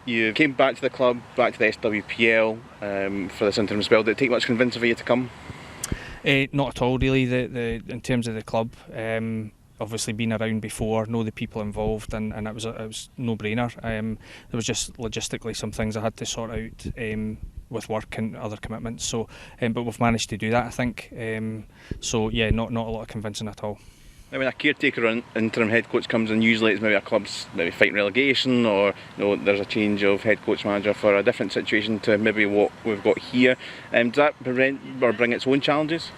You came back to the club, back to the SWPL for this interim spell. Did it take much convincing for you to come? Not at all, really. In terms of the club, obviously been around before, know the people involved, and it was no-brainer. There was just logistically some things I had to sort out with work and other commitments. So, but we've managed to do that, I think. So yeah, not a lot of convincing at all. Now, when a caretaker or interim head coach comes in, usually it's maybe a club's maybe fighting relegation, or there's a change of head coach manager for a different situation to maybe what we've got here. Does that prevent or bring its own challenges?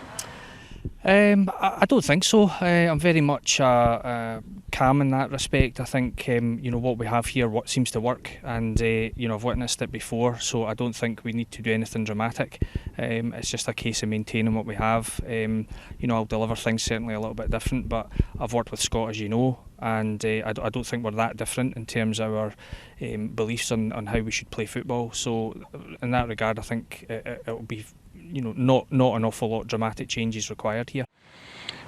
I don't think so. I'm very much calm in that respect. I think what we have here, what seems to work, and I've witnessed it before, so I don't think we need to do anything dramatic. It's just a case of maintaining what we have. I'll deliver things certainly a little bit different, but I've worked with Scott, as you know, and I don't think we're that different in terms of our beliefs on how we should play football. So in that regard, I think it'll be not an awful lot of dramatic changes required here.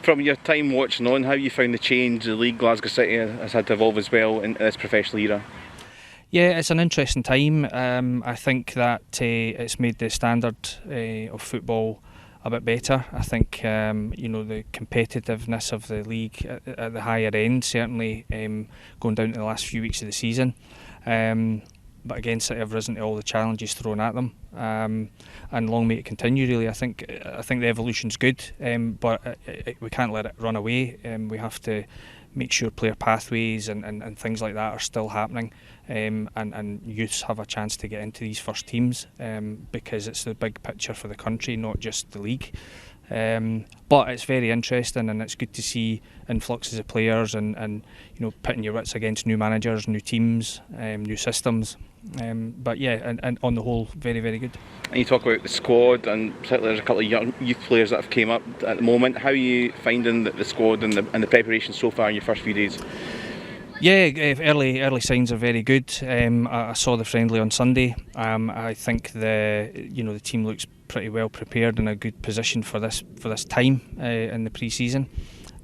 From your time watching on, how you found the change the league Glasgow City has had to evolve as well in this professional era? Yeah, it's an interesting time. I think that it's made the standard of football a bit better. I think the competitiveness of the league at the higher end, certainly going down to the last few weeks of the season. But again, City have risen to all the challenges thrown at them, and long may it continue. Really, I think the evolution's good, but we can't let it run away. We have to make sure player pathways and things like that are still happening, and youths have a chance to get into these first teams, because it's the big picture for the country, not just the league. But it's very interesting, and it's good to see influxes of players and pitting your wits against new managers, new teams, new systems. But yeah, and on the whole, very, very good. And you talk about the squad, and particularly there's a couple of young youth players that have came up at the moment. How are you finding the squad and the preparation so far in your first few days? Yeah, early signs are very good. I saw the friendly on Sunday. I think the team looks pretty well prepared, in a good position for this time in the pre-season.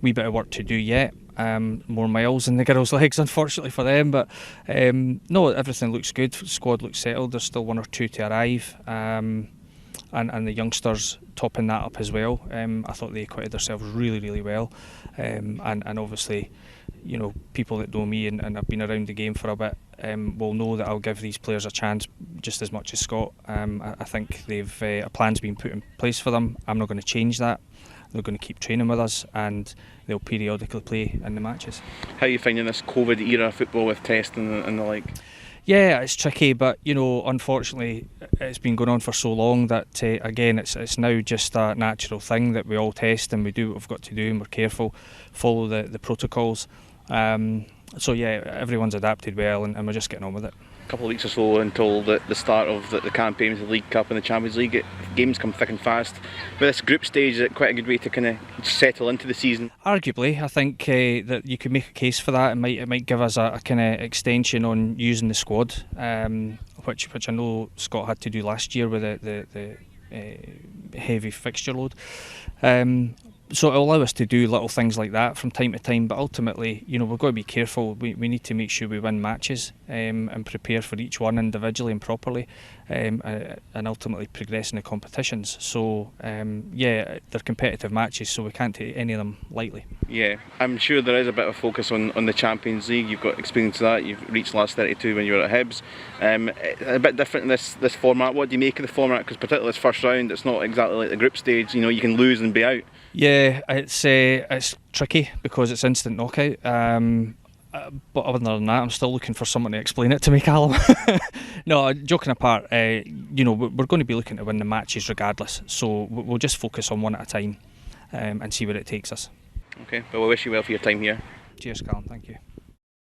Wee bit of work to do yet. More miles in the girls' legs, unfortunately for them. But no, everything looks good. The squad looks settled. There's still one or two to arrive, and the youngsters topping that up as well. I thought they acquitted themselves really, really well, and obviously, people that know me and have been around the game for a bit will know that I'll give these players a chance just as much as Scott. I think they've a plan's been put in place for them. I'm not going to change that. They're going to keep training with us, and they'll periodically play in the matches. How are you finding this COVID era football with testing and the like? Yeah, it's tricky, but unfortunately, it's been going on for so long that again, it's now just a natural thing that we all test and we do what we've got to do, and we're careful, follow the protocols. So yeah, everyone's adapted well, and we're just getting on with it. A couple of weeks or so until the start of the campaign with the League Cup and the Champions League. Games come thick and fast. With this group stage, is it quite a good way to kind of settle into the season? Arguably, I think that you could make a case for that. It might give us a kind of extension on using the squad, which I know Scott had to do last year with the heavy fixture load. So it'll allow us to do little things like that from time to time, but ultimately, we've got to be careful. We need to make sure we win matches and prepare for each one individually and properly, and ultimately progress in the competitions. So they're competitive matches, so we can't take any of them lightly. Yeah, I'm sure there is a bit of focus on the Champions League. You've got experience of that. You've reached the last 32 when you were at Hibs. A bit different in this format. What do you make of the format? Because particularly this first round, it's not exactly like the group stage. You can lose and be out. Yeah, it's tricky because it's instant knockout. But other than that, I'm still looking for someone to explain it to me, Callum. No, joking apart, we're going to be looking to win the matches regardless. So we'll just focus on one at a time and see where it takes us. Okay, well, we wish you well for your time here. Cheers, Callum. Thank you.